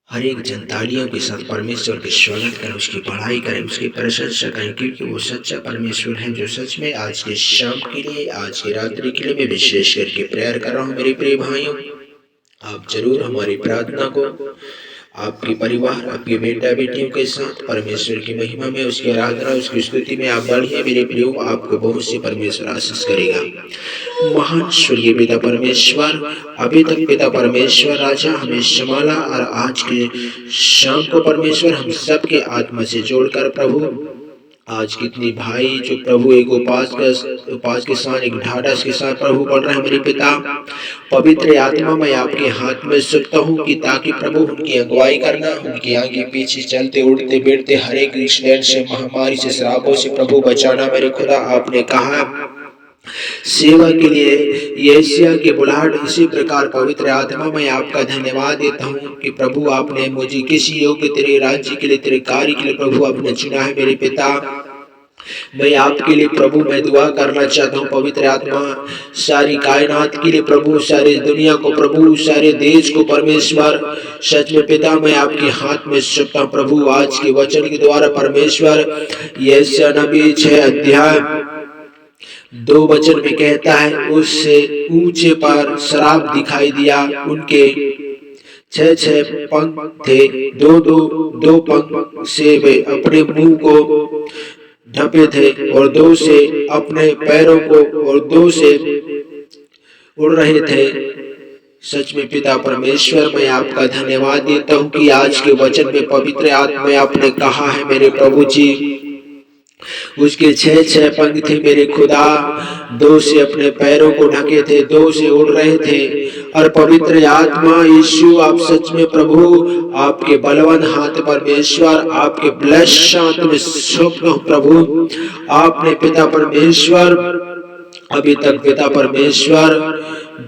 हर एक जन तालियों के साथ परमेश्वर के स्वागत करें, उसकी पढ़ाई करें, उसकी प्रशंसा करें, क्योंकि वो सच्चा परमेश्वर है जो सच में आज के शाम के लिए, आज की रात्रि के लिए मैं विशेष करके प्रेयर कर रहा हूँ। मेरे प्रिय भाइयों, आप जरूर हमारी प्रार्थना को आपके परिवार, आपके बेटा बेटियों के साथ परमेश्वर की महिमा में, उसकी आराधना, उसकी स्तुति में आप बढ़िए। मेरे प्रियो, आपको बहुत सी परमेश्वर आशीष करेगा। महान स्वर्गीय पिता परमेश्वर, अभी तक पिता परमेश्वर राजा हमें संभाला, और आज के शाम को परमेश्वर हम सबके आत्मा से जोड़कर प्रभु, आज कितने भाई जो प्रभु एक उपास के साथ, एक ढाढ़स के साथ प्रभु पढ़ रहे हैं। मेरे पिता पवित्र आत्मा, मैं आपके हाथ में सुनता हूँ कि ताकि प्रभु उनकी अगुवाई करना, उनके आगे पीछे चलते उड़ते बैठते हर एक एक्सीडेंट से, महामारी से, शराबों से प्रभु बचाना। मेरे खुदा, आपने कहा सेवा के लिए यशायाह के बुलाहट, इसी प्रकार पवित्र आत्मा मैं आपका धन्यवाद देता हूँ कि प्रभु आपने मुझे किसी योग्य तेरे राज्य के लिए, तेरे कार्य के लिए प्रभु आपने चुना है। मेरे पिता, मैं आपके लिए प्रभु मैं दुआ करना चाहता हूँ। पवित्र आत्मा, सारी कायनात के लिए प्रभु, सारी दुनिया को प्रभु, सारे देश को परमेश्वर, सच में पिता मैं आपके हाथ में सौंपता हूँ प्रभु। आज के वचन के द्वारा परमेश्वर, यशायाह नबी 6 अध्याय 2 वचन में कहता है, उससे ऊंचे पर शराब दिखाई दिया, उनके 6 पंख थे, दो पंख से वे अपने मुंह को ढपे थे, और 2 से अपने पैरों को, और 2 से उड़ रहे थे। सच में पिता परमेश्वर, मैं आपका धन्यवाद देता हूँ कि आज के वचन में पवित्र आत्मा आपने कहा है मेरे प्रभु जी, उसके 6 पंख थे मेरे खुदा, 2 से अपने पैरों को ढके थे, 2 से उड़ रहे थे। और पवित्र आत्मा यीशु, आप सच में प्रभु, आपके बलवान हाथ परमेश्वर, आपके ब्लेस हाथ में सौंपता हूं प्रभु। आपने पिता परमेश्वर, अभी तक पिता परमेश्वर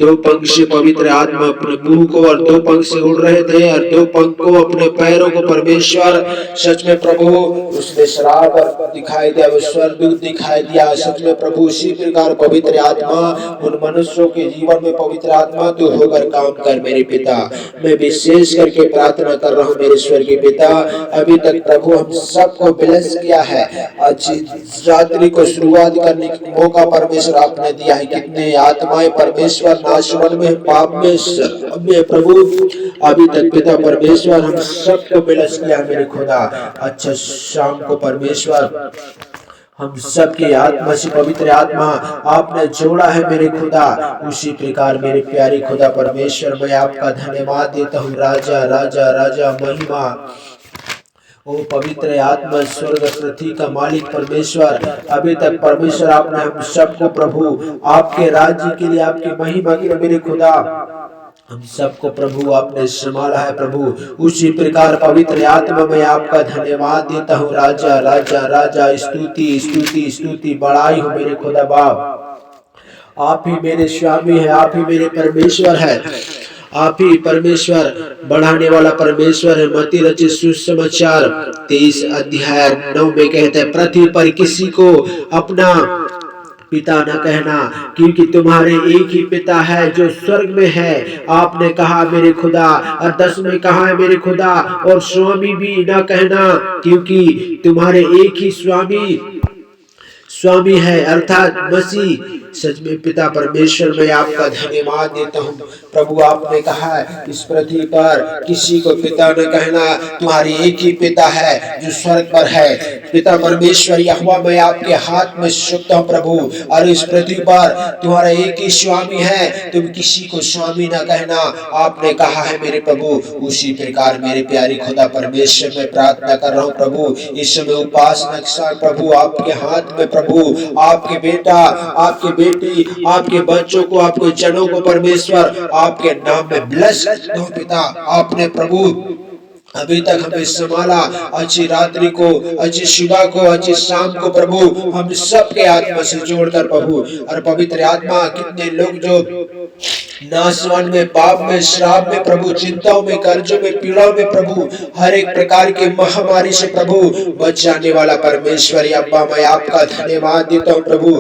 2 पंख से पवित्र आत्मा अपने मुंह को, और 2 पंख से उड़ रहे थे, और 2 पंख को अपने पैरों को परमेश्वर, सच में प्रभु उसने शराब दिखाई दिया, वो स्वर्गदूत दिखाई दिया। सच में प्रभु उसी प्रकार पवित्र आत्मा उन मनुष्यों के जीवन में पवित्र आत्मा तू होकर काम कर मेरे पिता। मैं विशेष करके प्रार्थना कर रहा हूँ मेरे स्वर्गीय पिता, अभी तक प्रभु हम सबको ब्लेस किया है, अच्छी रात्रि को शुरुआत करने का मौका परमेश्वर आपने दिया है। कितने आत्माएं परमेश्वर नाशवन में, पाप में प्रभु, अभी तक पिता परमेश्वर हम सबको ब्लेस किया मेरे खुदा। अच्छा शाम को परमेश्वर हम सबकी आत्मा से पवित्र आत्मा आपने जोड़ा है मेरे खुदा। उसी प्रकार मेरे प्यारे खुदा परमेश्वर, मैं आपका धन्यवाद देता हूँ। राजा राजा राजा महिमा, ओ पवित्र आत्मा, स्वर्ग पृथ्वी का मालिक परमेश्वर, अभी तक परमेश्वर आपने हम सबको प्रभु आपके राज्य के लिए, आपकी महिमा के लिए मेरे खुदा, हम सबको प्रभु आपने संभाला है प्रभु। उसी प्रकार पवित्र आत्मा में आपका धन्यवाद देता हूँ। राजा राजा राजा, स्तुति स्तुति स्तुति बड़ाई हो मेरे खुदा बाप। आप ही मेरे स्वामी है, आप ही मेरे परमेश्वर है, आप ही परमेश्वर, बढ़ाने वाला परमेश्वर है। मत्ती रचित सुसमाचार 23 अध्याय 9 में कहते हैं, पृथ्वी पर किसी को अपना पिता न कहना, क्योंकि तुम्हारे एक ही पिता है जो स्वर्ग में है। आपने कहा मेरे खुदा, और 10 में कहा है मेरे खुदा, और स्वामी भी न कहना, क्योंकि तुम्हारे एक ही स्वामी है, अर्थात मसीह। सच में पिता परमेश्वर, मैं आपका धन्यवाद देता हूँ प्रभु। आपने कहा इस पृथ्वी पर किसी को पिता न कहना, तुम्हारी एक ही पिता है जो स्वर्ग पर है। पिता परमेश्वर यहोवा, मैं आपके हाथ में सौंपता हूँ प्रभु, और इस पृथ्वी पर तुम्हारा एक ही स्वामी है, तुम किसी को स्वामी न कहना, आपने कहा है मेरे प्रभु। उसी प्रकार मेरे प्यारे खुदा परमेश्वर, मैं प्रार्थना कर रहा हूँ प्रभु, इस समय उपासना के साथ प्रभु आपके हाथ में प्रभु, आपके बेटा, आपके बेटी, आपके बच्चों को, आपके जनों को परमेश्वर आपके नाम में ब्लेस करता हूं पिता। आपने प्रभु अभी तक हमें संभाला, अच्छी रात्रि को, अच्छी सुबह को, अच्छी शाम को प्रभु हम सबके आत्मा से जोड़कर प्रभु। और पवित्र आत्मा, कितने लोग जो नाशवान में, पाप में, श्राप में प्रभु, चिंताओं में, कर्जों में, पीड़ाओं में प्रभु, हर एक प्रकार की महामारी से प्रभु बचाने वाला परमेश्वर अब्बा, मैं आपका धन्यवाद देता हूँ प्रभु।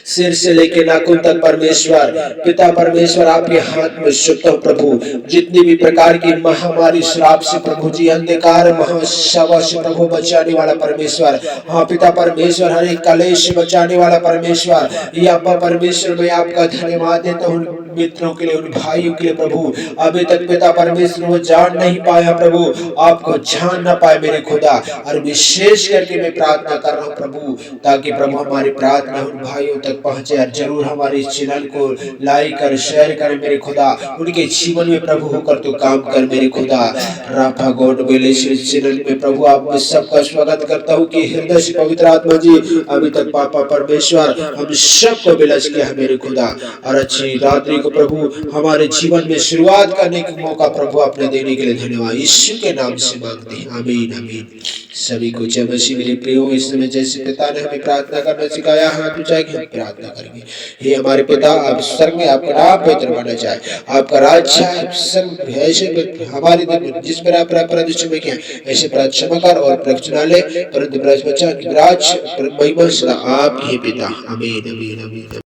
सिर से लेके नाखून तक परमेश्वर पिता परमेश्वर आपके हाथ में सौंपता हूं प्रभु। जितनी भी प्रकार की महामारी श्राप से प्रभु जी, अंधकार महासभा से प्रभु बचाने वाला परमेश्वर, हाँ पिता परमेश्वर, हर एक कलेश से बचाने वाला परमेश्वर, ये अब्बा परमेश्वर मैं आपका धन्यवाद देता हूँ मित्रों के लिए, उन भाइयों के लिए प्रभु। अभी तक पिता परमेश्वर वो जान नहीं पाया प्रभु, आपको जान ना पाए मेरे खुदा। और विशेष करके मैं प्रार्थना कर रहा हूँ प्रभु, ताकि प्रभु हमारी प्रार्थना उन भाइयों तक पहुंचे और जरूर हमारे इस चैनल को लाइक और शेयर करें मेरे खुदा। उनके जीवन में प्रभु होकर तो काम कर मेरे खुदा। राफा गॉड विलेज चैनल में प्रभु आप सबका स्वागत करता हूँ कि हृदय से पवित्र आत्मा जी अभी तक पापा परमेश्वर हम सबको बिलस किया है मेरे खुदा। और अच्छी रात्रि को प्रभु हमारे जीवन में शुरुआत करने का मौका प्रभु आपने देने के लिए धन्यवाद। यीशु के नाम से मांगते हैं, आमीन आमीन। सभी को जय मसीह मेरे प्रियो। इस समय जैसे पिता ने हमें प्रार्थना करना सिखाया, हाथ उठाए कि हम प्रार्थना करेंगे। हे हमारे पिता, आप स्वर्ग में आपका नाम पवित्र माना जाए, आपका राज्य स्वर्ग ऐसे हमारे दिन जिस पर आप प्रतिष्ठा में किया ऐसे प्रार्थना कर और प्रवचनालय परंतु बच्चा राज महिमा सदा आप ही पिता, आमीन आमीन आमीन।